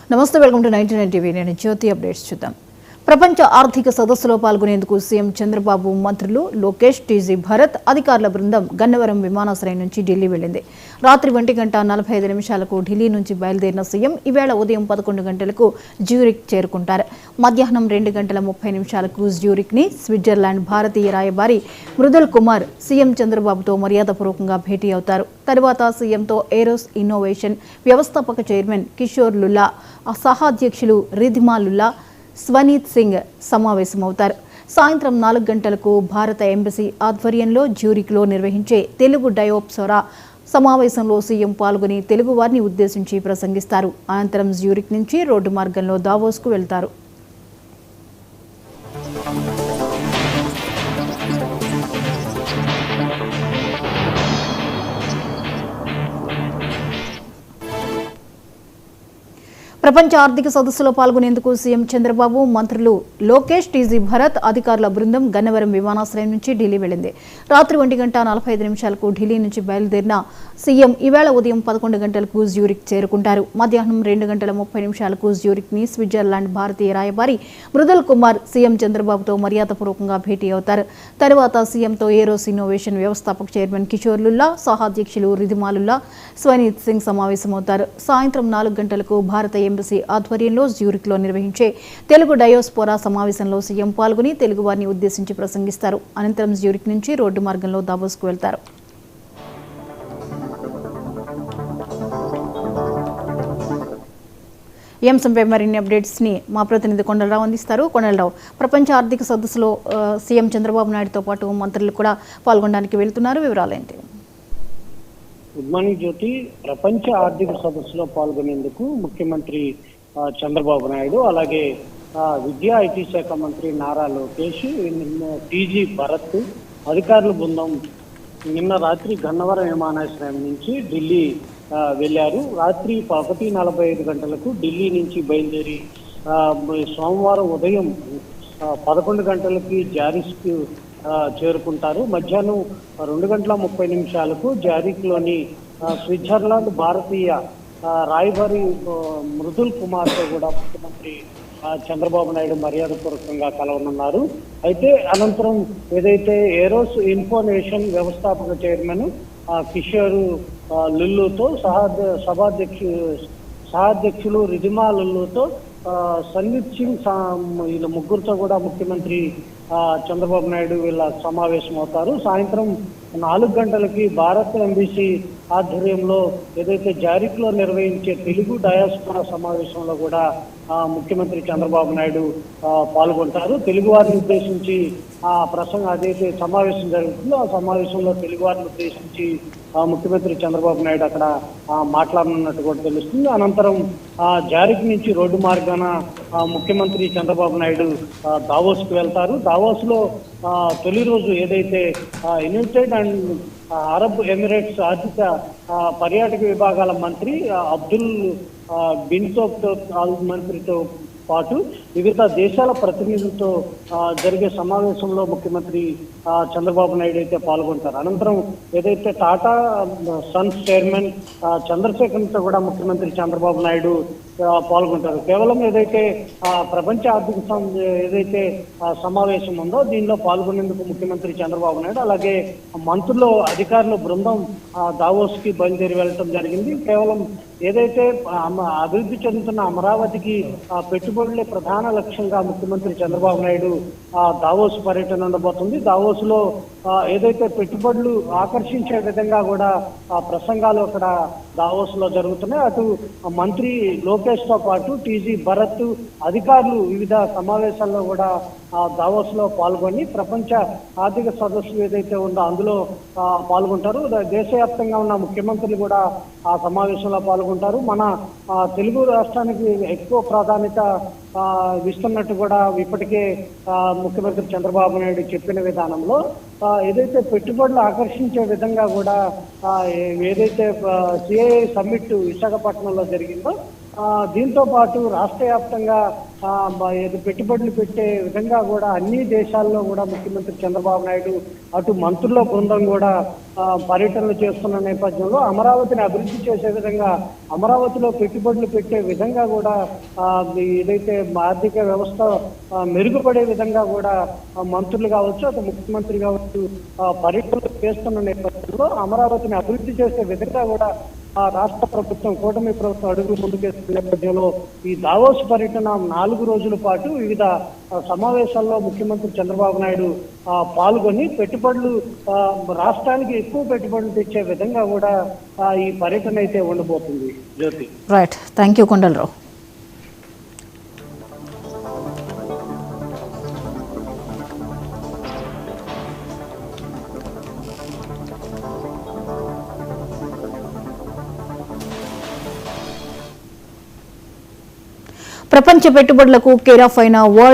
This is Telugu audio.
నమస్తే, వెల్కమ్ టు 99 టీవీ. నేను జ్యోతి. అప్డేట్స్ చూద్దాం. ప్రపంచ ఆర్థిక సదస్సులో పాల్గొనేందుకు సీఎం చంద్రబాబు, మంత్రులు లోకేష్, టీజీ భరత్ అధికారుల బృందం గన్నవరం విమానాశ్రయం నుంచి ఢిల్లీ వెళ్లింది. రాత్రి 1:45 ఢిల్లీ నుంచి బయలుదేరిన సీఎం ఈవేళ ఉదయం 11 గంటలకు జ్యూరిక్ చేరుకుంటారు. మధ్యాహ్నం 2:30 జ్యూరిక్ ని స్విట్జర్లాండ్ భారతీయ రాయబారి మృదుల్ కుమార్ సీఎం చంద్రబాబుతో మర్యాదపూర్వకంగా భేటీ అవుతారు. తర్వాత సీఎంతో ఏరోస్ ఇన్నోవేషన్ వ్యవస్థాపక చైర్మన్ కిషోర్ లుల్లా, సహాధ్యక్షులు రిధిమా లుల్లా, స్వనీత్ సింగ్ సమావేశమవుతారు. సాయంత్రం 4 గంటలకు భారత ఎంబసీ ఆధ్వర్యంలో జ్యూరిక్లో నిర్వహించే తెలుగు డయాస్పోరా సమావేశంలో సీఎం పాల్గొని తెలుగు వారిని ఉద్దేశించి ప్రసంగిస్తారు. అనంతరం జ్యూరిక్ నుంచి రోడ్డు మార్గంలో దావోస్కు వెళ్తారు. ప్రపంచ ఆర్థిక సదస్సులో పాల్గొనేందుకు సీఎం చంద్రబాబు, మంత్రులు లోకేష్, టీజీ భరత్ అధికారుల బృందం గన్నవరం విమానాశ్రయం నుంచి ఢిల్లీ వెళ్లింది. రాత్రి 1:45 ఢిల్లీ నుంచి బయలుదేరిన సీఎం ఈవేళ ఉదయం 11 గంటలకు జ్యూరిక్ చేరుకుంటారు. మధ్యాహ్నం 2:30 జ్యూరిక్ ని స్విట్జర్లాండ్ భారతీయ రాయబారి మృదుల్ కుమార్ సీఎం చంద్రబాబుతో మర్యాదపూర్వకంగా భేటీ అవుతారు. తర్వాత సీఎంతో ఏరోస్ ఇన్నోవేషన్ వ్యవస్థాపక చైర్మన్ కిషోర్ లుల్లా, సహాధ్యక్షులు రిధిమా లుల్లా, స్వనీత్ సింగ్ సమావేశమవుతారు. సాయంత్రం 4 గంటలకు భారత ఎంబసీ ఆధ్వర్యంలో జ్యూరిక్లో నిర్వహించే తెలుగు డయాస్పోరా సమావేశంలో సీఎం పాల్గొని తెలుగు వారిని ఉద్దేశించి ప్రసంగిస్తారు. అనంతరం జ్యూరిక్ నుంచి రోడ్డు మార్గంలో దావోస్కు వెళ్తారు. ఈ అంశంపై మరిన్ని అప్డేట్స్ ని మా ప్రతినిధి కొండలరావు అందిస్తారు. కొండలరావు, ప్రపంచ ఆర్థిక సదస్సులో సీఎం చంద్రబాబు నాయుడుతో పాటు మంత్రులు కూడా పాల్గొనడానికి వెళ్తున్నారు. వివరాలేంటి? గుడ్ మార్నింగ్ జ్యోతి. ప్రపంచ ఆర్థిక సదస్సులో పాల్గొనేందుకు ముఖ్యమంత్రి చంద్రబాబు నాయుడు, అలాగే విద్యా ఐటీ శాఖ మంత్రి నారా లోకేష్, టీజీ భరత్ అధికారుల బృందం నిన్న రాత్రి గన్నవరం విమానాశ్రయం నుంచి ఢిల్లీ వెళ్ళారు. రాత్రి 1:45 గంటలకు ఢిల్లీ నుంచి బయలుదేరి సోమవారం ఉదయం 11 గంటలకి జారిస్కు చేరుకుంటారు. మధ్యాహ్నం 2:30 జారిక్లోని స్విట్జర్లాండ్ భారతీయ రాయబారి మృదుల్ కుమార్తో కూడా ముఖ్యమంత్రి చంద్రబాబు నాయుడు మర్యాదపూర్వకంగా కలవనున్నారు. అయితే అనంతరం ఏదైతే ఏరోస్ ఇన్ఫర్మేషన్ వ్యవస్థాపక చైర్మన్ కిషోర్ లుల్లుతో సహాధ్యక్షులు రిధిమా లుల్లుతో స్వనీత్ సింగ్ వీళ్ళ ముగ్గురితో కూడా ముఖ్యమంత్రి చంద్రబాబు నాయుడు వీళ్ళ సమావేశం అవుతారు. సాయంత్రం 4 గంటలకి భారత ఎంబసీ ఆధ్వర్యంలో ఏదైతే జారిక్లో నిర్వహించే తెలుగు డయాస్పోరా సమావేశంలో కూడా ముఖ్యమంత్రి చంద్రబాబు నాయుడు పాల్గొంటారు. తెలుగు వారిని ఉద్దేశించి ప్రసంగం అదైతే సమావేశం జరుగుతుందో ఆ సమావేశంలో తెలుగు వారిని ఉద్దేశించి ముఖ్యమంత్రి చంద్రబాబు నాయుడు అక్కడ మాట్లాడనున్నట్టు కూడా తెలుస్తుంది. అనంతరం జారిక్ నుంచి రోడ్డు మార్గాన ముఖ్యమంత్రి చంద్రబాబు నాయుడు దావోస్కు వెళ్తారు. దావోస్లో తొలి రోజు ఏదైతే యునైటెడ్ అండ్ అరబ్ ఎమిరేట్స్ ఆర్థిక పర్యాటక విభాగాల మంత్రి అబ్దుల్ బిన్తోబ్తో మంత్రితో పాటు వివిధ దేశాల ప్రతినిధులతో జరిగే సమావేశంలో ముఖ్యమంత్రి చంద్రబాబు నాయుడు అయితే పాల్గొంటారు. అనంతరం ఏదైతే టాటా సన్స్ చైర్మన్ చంద్రశేఖర్తో కూడా ముఖ్యమంత్రి చంద్రబాబు నాయుడు పాల్గొంటారు. కేవలం ఏదైతే ప్రపంచ ఆర్థిక ఏదైతే సమావేశం ఉందో దీనిలో పాల్గొనేందుకు ముఖ్యమంత్రి చంద్రబాబు నాయుడు అలాగే మంత్రులు అధికారుల బృందం దావోస్కి బయలుదేరి వెళ్ళటం జరిగింది. కేవలం ఏదైతే అభివృద్ధి చెందుతున్న అమరావతికి పెట్టుబడులే ప్రధాన లక్ష్యంగా ముఖ్యమంత్రి చంద్రబాబు నాయుడు దావోస్ పర్యటన ఉండబోతుంది. దావోస్ లో ఏదైతే పెట్టుబడులు ఆకర్షించే విధంగా కూడా ప్రసంగాలు అక్కడ దావోస్ లో జరుగుతున్నాయి. అటు మంత్రి లోకేష్ తో పాటు టీజీ భరత్ అధికారులు వివిధ సమావేశాల్లో కూడా దావోస్ లో పాల్గొని ప్రపంచ ఆర్థిక సదస్సు ఏదైతే ఉందో అందులో పాల్గొంటారు. దేశవ్యాప్తంగా ఉన్న ముఖ్యమంత్రులు కూడా ఆ సమావేశంలో పాల్గొంటారు. మన తెలుగు రాష్ట్రానికి ఎక్కువ ప్రాధాన్యత ఇస్తున్నట్టు కూడా ఇప్పటికే ముఖ్యమంత్రి చంద్రబాబు నాయుడు చెప్పిన విధానంలో ఏదైతే పెట్టుబడులు ఆకర్షించే విధంగా కూడా ఏదైతే సిఐఐ సమ్మిట్ విశాఖపట్నంలో జరిగిందో దీంతో పాటు రాష్ట్ర వ్యాప్తంగా పెట్టుబడులు పెట్టే విధంగా కూడా అన్ని దేశాల్లో కూడా ముఖ్యమంత్రి చంద్రబాబు నాయుడు అటు మంత్రుల బృందం కూడా పర్యటనలు చేస్తున్న నేపథ్యంలో అమరావతిని అభివృద్ధి చేసే విధంగా, అమరావతిలో పెట్టుబడులు పెట్టే విధంగా కూడా ఏదైతే ఆర్థిక వ్యవస్థ మెరుగుపడే విధంగా కూడా మంత్రులు కావచ్చు, అటు ముఖ్యమంత్రి కావచ్చు పర్యటనలు చేస్తున్న నేపథ్యంలో అమరావతిని అభివృద్ధి చేసే విధంగా కూడా రాష్ట్ర ప్రభుత్వం, కూటమి ప్రభుత్వం అడుగులు ముందుకేస్తున్న నేపథ్యంలో ఈ దావోస్ పర్యటన 4 రోజుల పాటు వివిధ సమావేశాల్లో ముఖ్యమంత్రి చంద్రబాబు నాయుడు పాల్గొని పెట్టుబడులు రాష్ట్రానికి ఎక్కువ పెట్టుబడులు తెచ్చే విధంగా కూడా ఈ పర్యటన అయితే ఉండబోతుంది. Jyothi. Right, thank you Kondalarao. ప్రపంచ పెట్టుబడులకు కేర్ ఆఫ్ అయిన వరల్డ్